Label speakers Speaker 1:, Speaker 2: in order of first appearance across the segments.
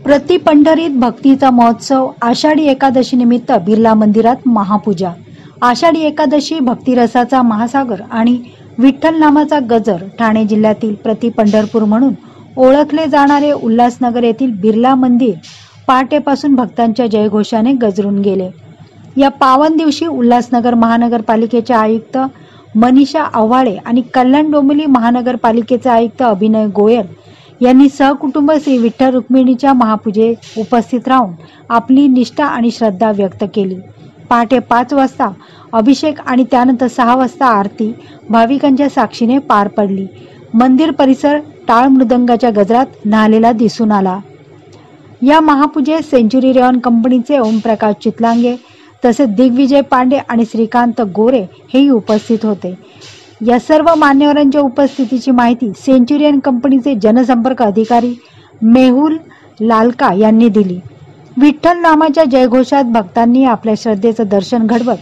Speaker 1: प्रति पंढरीत भक्तीचा महोत्सव। आषाढी एकादशी निमित्त बिर्ला मंदिरात महापूजा। आषाढी एकादशी भक्तिरसाचा महासागर आणि विठ्ठल नामाचा गजर। ठाणे जिल्ह्यातील प्रति पंढरपूर म्हणून ओळखले जाणारे उल्हासनगर येथील बिर्ला मंदिर पहाटेपासून भक्तांच्या जयघोषाने गजरून गेले। या पावन दिवशी उल्हासनगर महानगरपालिकेचे आयुक्त मनीषा आव्हाळे आणि कल्याण डोंबिवली महानगरपालिकेचे आयुक्त अभिनय गोयल यांनी सहकुटुंब श्री विठ्ठल रुक्मिणीच्या महापूजेत उपस्थित राहून आपली निष्ठा आणि श्रद्धा व्यक्त केली। पहाटे 5 वाजता अभिषेक आणि त्यानंतर 6 वाजता आरती भाविकांच्या साक्षीने पार पडली। मंदिर परिसर टाळ मृदंगाच्या गजरात न्हालेला दिसून आला। या महापूजेत सेंचुरी रेयॉन कंपनीचे ओमप्रकाश चितलांगे तसेच दिग्विजय पांडे आणि श्रीकांत गोरे हेही उपस्थित होते। या सर्व मान्यवरांच्या उपस्थितीची माहिती सेंचुरियन कंपनीचे जनसंपर्क अधिकारी मेहुल लालका यांनी दिली। विठ्ठल नामाच्या जयघोषात भक्तांनी आपल्या श्रद्धेचं दर्शन घडवत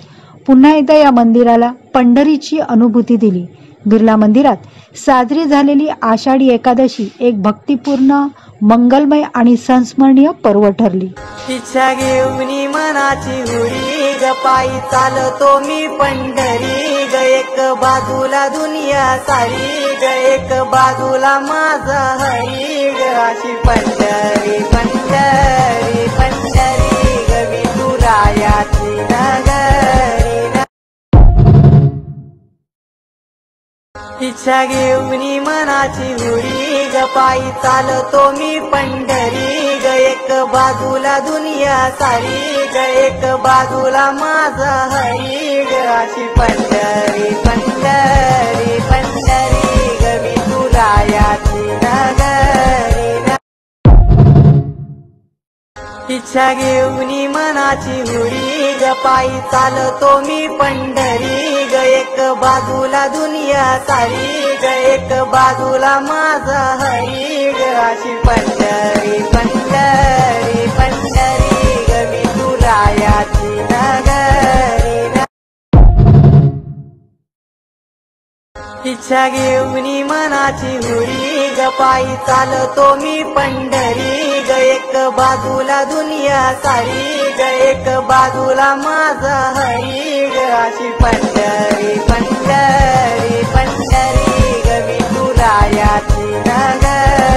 Speaker 1: पुन्हा एकदा या मंदिराला पंढरीची अनुभूती दिली। बिर्ला मंदिरात साजरी झालेली आषाढी एकादशी एक भक्तिपूर्ण, मंगलमय आणि संस्मरणीय पर्व ठरली।
Speaker 2: इच्छा घेऊन मनाची हुरी ग पायी चालतो मी पंढरी ग, एक बाजूला दुनिया सारी ग, एक बाजूला माझा हरी ग, अशी पंढरी पंढरी पंढरी ग विठुरायाची नगरी। इच्छा घेऊन मनाची हुरी ग पायी चालतो मी पंढरी ग, एक बाजूला दुनिया सारी ग, एक बाजूला माझा हरी ग, अशी पंढरी पंढरी पंढरी ग विठुरायाची नगरी। इच्छा घेऊन मनाची हुरी ग पायी चालतो मी पंढरी ग, एक बाजूला दुनिया सारी ग, एक बाजूला माझा हरी ग, अशी पंढरी पंढरी पंढरी ग विठुरायाची नगरी। इच्छा घेऊन मनाची हुरी ग पायी चालतो मी पंढरी ग, एक बाजूला दुनिया सारी ग, एक बाजूला माझा हरी ग, अशी पंढरी पंढरी पंढरी ग विठुरायाची नगरी।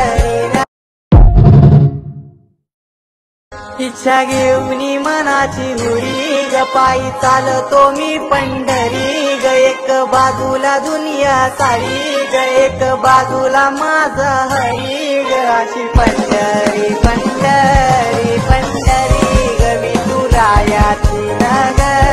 Speaker 2: इच्छा घेऊन मनाची हुरी ग पायी चालतो मी पंढरी ग, एक बाजूला दुनिया सारी ग, एक बाजूला माझा हरी ग, अशी पंढरी पंढरी पंढरी ग विठुरायाची नगरी।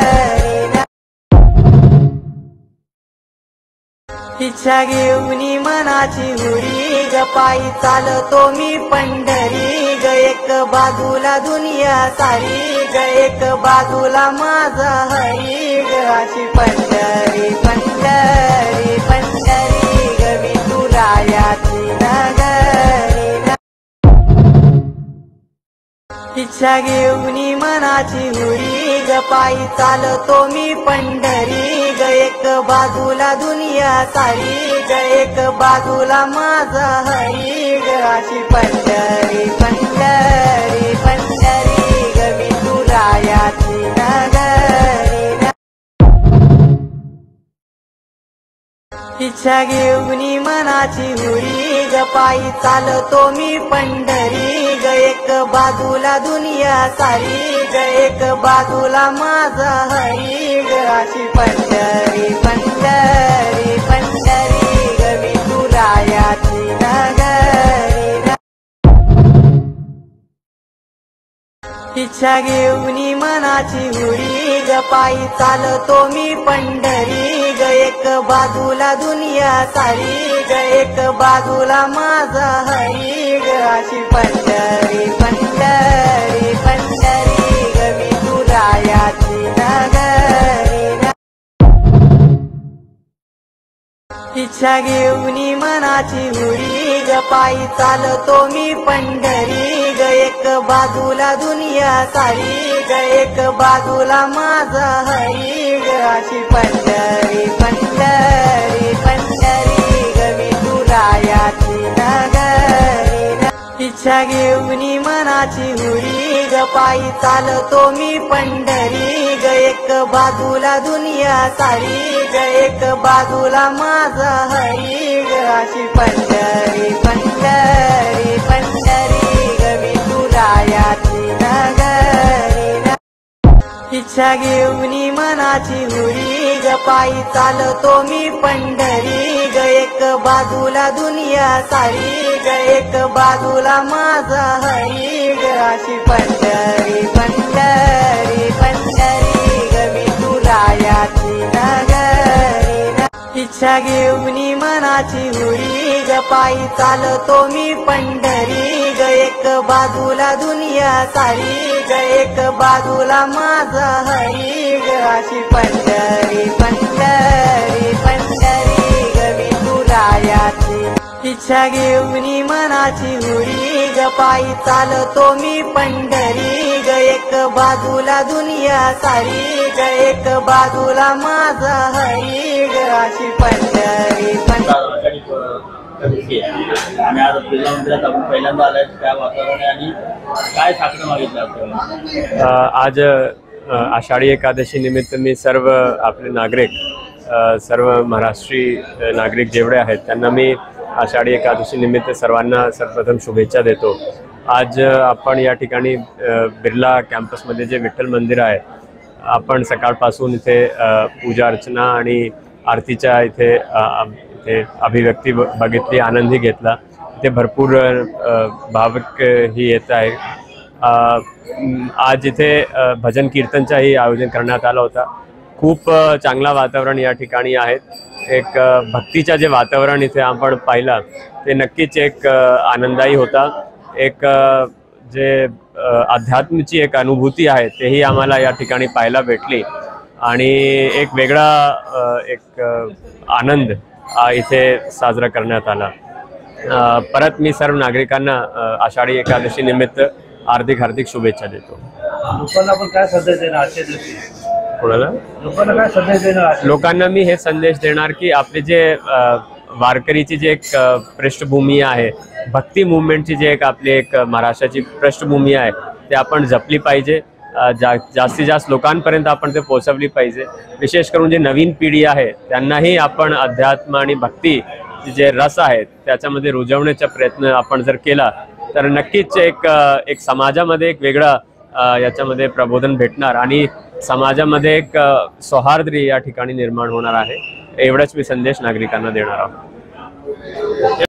Speaker 2: इच्छा घेऊन मनाची हुरी ग पायी चालतो मी पंढरी ग, एक बाजूला दुनिया सारी ग, एक बाजूला माझा हरी ग, अशी पंढरी पंढरी पंढरी ग विठुरायाची नगरी। इच्छा घेऊन मनाची हुरी ग पायी चालतो मी पंढरी ग, एक बाजूला दुनिया सारी ग, एक बाजूला माझा हरी ग, अशी पंढरी पंढरी पंढरी ग विठुरायाची नगरी। इच्छा घेऊन मनाची हुरी ग पायी चालतो मी पंढरी ग, एक बाजूला दुनिया सारी ग, एक बाजूला माझा हरी ग, अशी पंढरी पंढरी पंढरी ग विठुरायाची नगरी। इच्छा घेऊन मनाची हुरी ग पायी चालतो मी पंढरी ग, एक बाजूला दुनिया सारी ग, एक बाजूला माझा हरी ग, अशी पंढरी पंढरी पंढरी ग विठुरायाची नगरी। इच्छा घेऊन मनाची हुरी ग पायी चालतो मी पंढरी ग, एक बाजूला दुनिया सारी ग, एक बाजूला माझा हरी ग, अशी पंढरी पंढरी पंढरी ग विठुरायाची नगरी। इच्छा घेऊन मना मनाची हुरी ग पायी चालतो मी पंढरी ग एक बाजूला दुनिया सारी ग एक बाजूला माझा हरी ग अशी पंढरी पंढरी पंढरी ग विठुरायाची नगरी इच्छा घेऊन मनाची हुरी ग पायी चालतो मी पंढरी ग एक बाजूला दुनिया सारी ग एक बाजूला माझा हरी ग अशी पंढरी पंढरी पंढरी ग विठुरायाची नगरी इच्छा घेऊन मनाची हुरी ग पायी चालतो मी पंढरी ग एक बाजूला दुनिया सारी ग एक बाजूला माझा हरी ग अशी पंढरी पंढरी पंढरी ग विठुरायाची इच्छा घेऊन मनाची हुरी ग पायी चालतो मी पंढरी ग एक बाजूला दुनिया सारी ग एक बाजूला माझा हरी ग अशी पंढरी पंढरी
Speaker 3: आणि आज बिर्ला मंदिरात आपण पहिल्यांदा आलाय, काय वातावरण आहे आणि काय साकडं मागितलं आपल्याला?
Speaker 4: आज आषाढी एकादशी निमित्त मी सर्व आपले नागरिक, सर्व महाराष्ट्री नागरिक जेवढे आहेत त्यांना मी आषाढी एकादशी निमित्त सर्वांना सर्वप्रथम शुभेच्छा देतो। आज आपण या ठिकाणी बिर्ला कॅम्पसमध्ये जे विठ्ठल मंदिर आहे, आपण सकाळपासून इथे पूजा अर्चना आणि आरतीच्या इथे अभिव्यक्ती बघितली, आनंदही घेतला। इथे भरपूर भाविक ही येत आहे। आज इथे भजन कीर्तनचाही आयोजन करण्यात आला होता। खूप चांगला वातावरण या ठिकाणी आहे। एक भक्तीचं जे वातावरण इथे आपण पाहिलं ते नक्कीच एक आनंददायी होता। एक जे अध्यात्माची एक अनुभूती आहे तेही आम्हाला या ठिकाणी पाहायला भेटली आणि एक वेगळा एक आनंद इथे साजरा करण्यात आला। परत मी सर्व नागरिकांना आषाढी एकादशी निमित्त हार्दिक शुभेच्छा देतो।
Speaker 3: लोकांना पण काय संदेश देणार आजच्या दिवशी?
Speaker 4: कोणाला?
Speaker 3: लोकांना काय संदेश देणार?
Speaker 4: लोकांना मी हे संदेश देणार की आपले जे वारकरीची जे एक पृष्ठभूमी आहे, भक्ती मुवमेंटची जे एक आपली एक महाराष्ट्राची पृष्ठभूमी आहे ते आपण जपली पाहिजे। जास्तीत जास्त लोकांपर्यंत आपण ते पोहोचवली पाहिजे। विशेष करून जे नवीन पिढी आहे त्यांनाही आपण अध्यात्म आणि भक्ती जे रस आहेत त्याच्यामध्ये रुजवण्याचा प्रयत्न आपण जर केला तर नक्कीच एक समाजामध्ये एक वेगळा याच्यामध्ये प्रबोधन भेटणार आणि समाजामध्ये एक सौहार्द या ठिकाणी निर्माण होणार आहे। एवढाच मी संदेश नागरिकांना देणार आहोत।